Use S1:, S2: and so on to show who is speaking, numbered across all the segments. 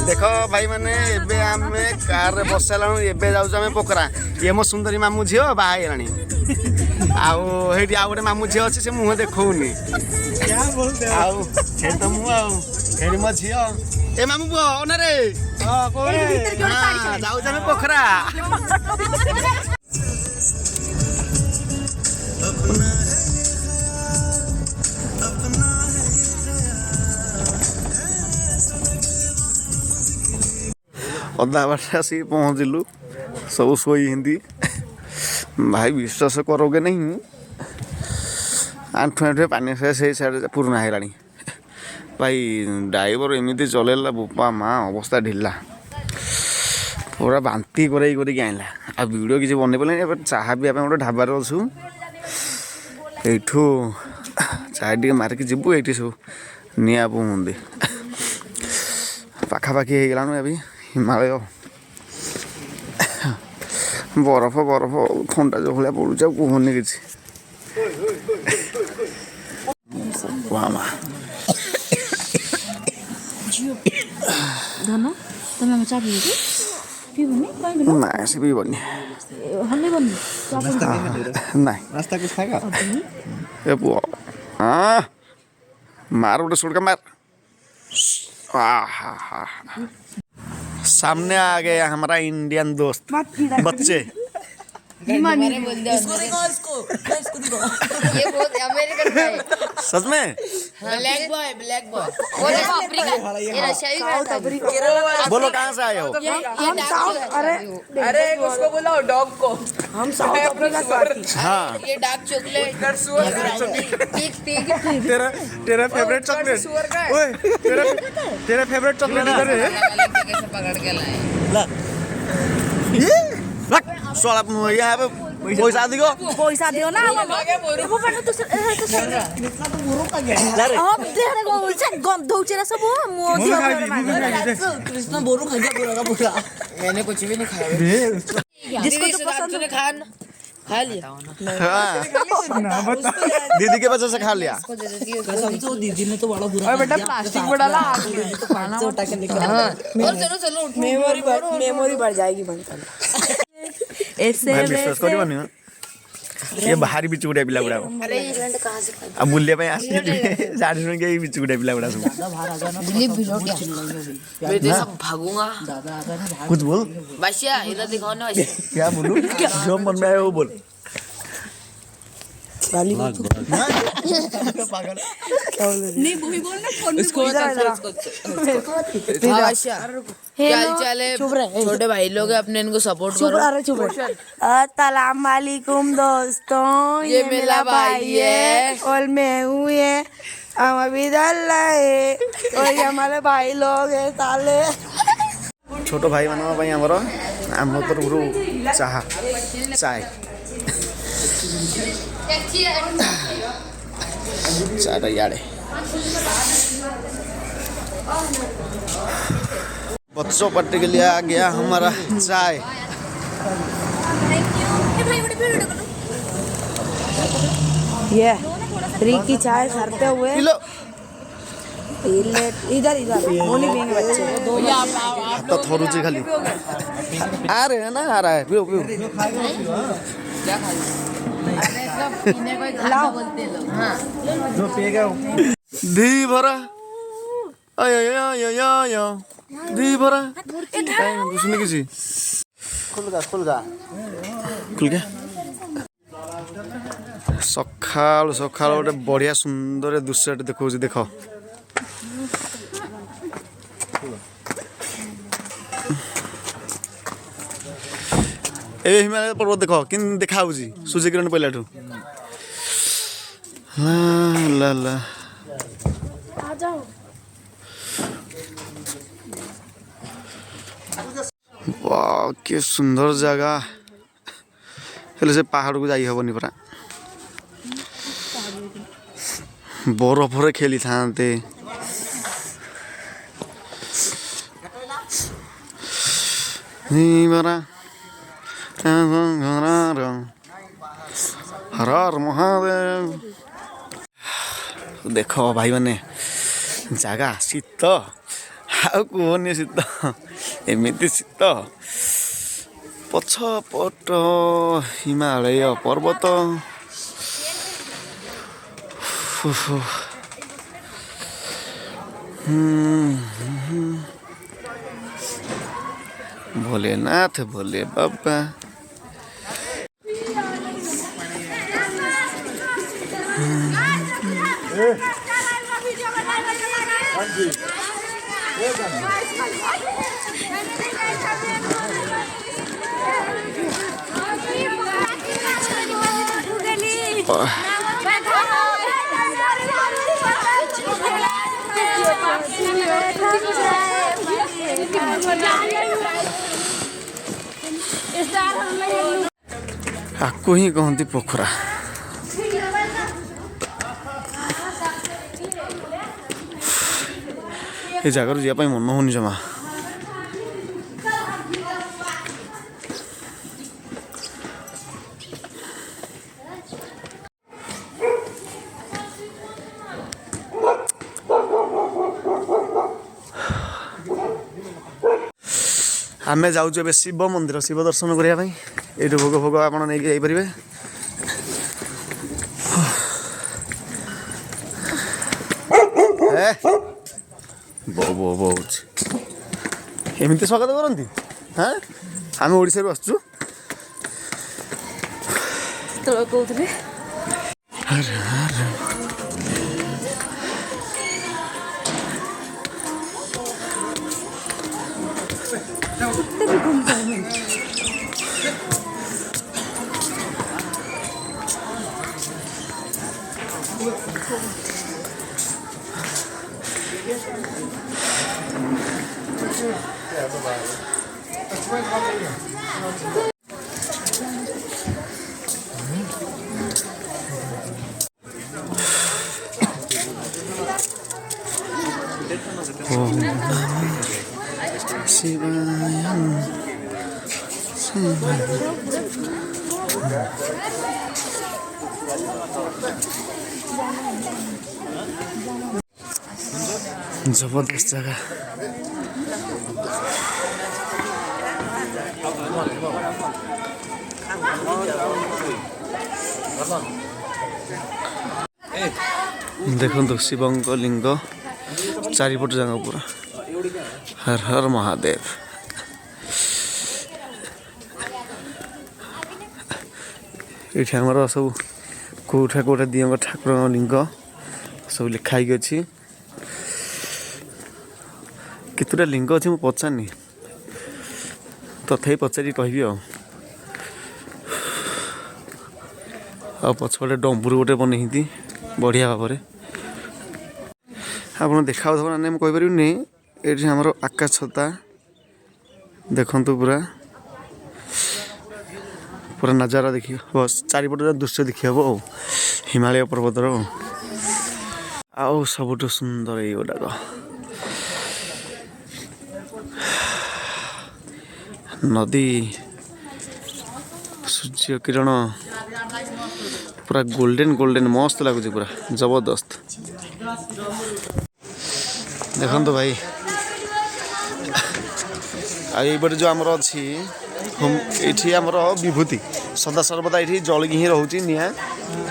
S1: देख भाई मैंने एबे आमे कार रे बसलानु एबे जाउछ आमे पोखरा ये मो सुंदरी मामू झियो बाहा हेलानी आउ हेडी आ गोटे मामू झियो अछि से मुह देखौनी क्या बोलते आउ हे त मु आउ हेडी म झियो ए मामू बो ओना रे हां कोरे हां जाउछ आमे पोखरा अधा बाटे आसी पहुँचलु सब सोई हिंदी भाई विश्वास करोगे नहीं आंठु आंठु पानी से साइड पूर्ण है भाई ड्राइवर एमती चलेला बोपा माँ अवस्था ढिला पूरा बांती करके आइला आ वीडियो किसी बन पारे चाह भी गोटे ढाबार अच्छु यू चाय टे मारिक जीवु ये सब निआ पुंदी पाखापाखि हो गलानु अभी हिमालय बरफ बरफ ठंडा जो भाया पड़ुच कहनी कि ना से पीबनी ना पुआ हाँ मार गोटे सुड़का मार सामने आ गया हमारा इंडियन दोस्त बच्चे
S2: इसको देखो ये बहुत अमेरिकन है
S1: सच में
S2: ब्लैक बॉय वो देखो अफ्रीका ये रशिया भी करता
S1: बोलो कहाँ से आए हो
S2: हम साउथ अरे
S3: उसको बुलाओ डॉग को
S2: हम साउथ अफ्रीका से
S1: हाँ
S2: ये डार्क चॉकलेट
S1: तेरा फेवरेट चॉकलेट ओए तेरा फेवरेट चॉकलेट इधर है
S2: कैसे पकड़ के लाए
S1: सोला यहाँ पे
S4: पैसा दियो ना
S3: कृष्ण बोरू खा गया पूरा
S2: मैंने कुछ भी नहीं खाया जिसको तो पसंद है खा लिया
S1: दीदी के वजह से खा लिया
S3: समझो दीदी ने तो बड़ा बुरा
S4: बेटा प्लास्टिक में डाला
S3: उठा के लेकर
S2: और चलो
S4: मेमोरी बढ़ जाएगी बनकर ऐसे
S1: विश्वास करी बनी ये बाहरी बिच गुड़ा पिला गुड़ा
S2: अरे इंग्लैंड कहां से खाया
S1: अब बुल्ले पे आसी साड़ी सुन के बिच गुड़ा पिला गुड़ा सब
S2: दिलीप भिजो क्या मैं तो सब भागूंगा
S1: कुछ बोल
S2: बादशाह इधर दिखाओ ना
S1: क्या बोलूं जो मन में आए वो बोल
S4: पागल नहीं वो ही बोलना फोन
S2: इसको क्या चाल है छोटे भाई लोग अपने इनको सपोर्ट करो
S4: अरे चुप अस्सलाम वालेकुम दोस्तों
S2: ये मेरा भाई है
S4: और मैं हूँ ये हम अभी डल रहे और ये हमारे भाई लोग हैं साले
S1: छोट भाई मान आमर आम तरफ चाह चाय चाटा इे बच्चों पार्टी के लिए आ गया हमारा चाय
S4: ये फ्री की चाय करते हुए इधर होली पियेंगे बच्चे
S1: तो थोड़ी खाली आ रहे हैं ना आ रहा है पियो पियो जो पिएगा धी भरा धी भरा सुने किसी खुल गया सकाल सकाल गोटे बढ़िया सुंदर दृश्य देखा देख ए हिमालय पर्वत देख कि देखा सूर्य किरण पहला ठू ला ला वाह के सुंदर जगह हेले से पहाड़ को जाई हबनी परा बरफ रे खेली थांते बरा हर हर महादेव देखो भाई मैंने जगह शीत ଆଉ କୁହନି ଶୀତ ଏମିତି ଶୀତ ପଛ ପଟ ହିମାଳୟ ପର୍ବତ भोलेनाथ भोले बाबा आपको ही कहती पोखरा ये जगार जावाई मन होनी जमा आम जाऊँ शिव मंदिर शिव दर्शन करने ये भोग भोग आप नहीं जापरें बो बो बो एमती स्वागत करती हाँ आम ओडिशा आसचु
S2: कहते
S1: जबरदस्त जगह देखो शिवंक लिंग चारिपट जगह पूरा हर हर महादेव ये आमर सब कौटा कौटा दियों ठाकुर लिंग सब लिखाई अच्छी केतुटा लिंग अच्छे मुझे पचारनी तथापि पचारि कहि पछपटे डम्बुर गोटे बनई बढ़िया भाव आप देखा ना नहीं कहीपरि ये आमर आकाश छता देखु पूरा पूरा नजारा देखिए बस चारिपट दृश्य देखी हम हिमालय पर्वतर आउ सबुठ सुंदर ये गुड़ाक नदी सूर्य किरण पूरा गोल्डन गोल्डन मस्त लगुच पूरा जबरदस्त देखो भाई आईपटे जो आमर अच्छी ये आमर विभूति सदा सर्वदा ये जलिकी ही रोचे निआ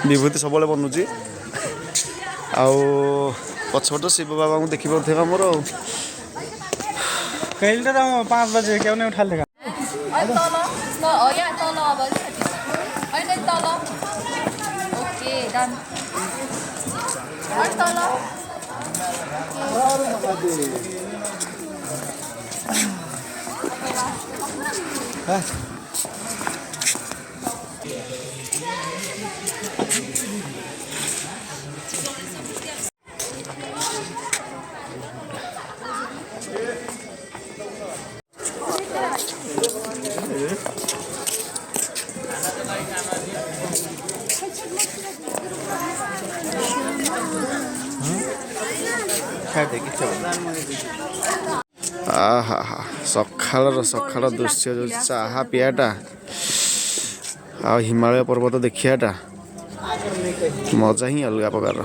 S1: विभूति सब बनुची आछपट शिव बाबा को देखी पारे आमर
S5: कल 5 बजे क्यों नहीं उठा लेगा
S1: आहा सकाल सकाल दृश्य जो चाहा पियाटा आ हिमालय पर्वत देखियाटा मजा ही अलग प्रकार।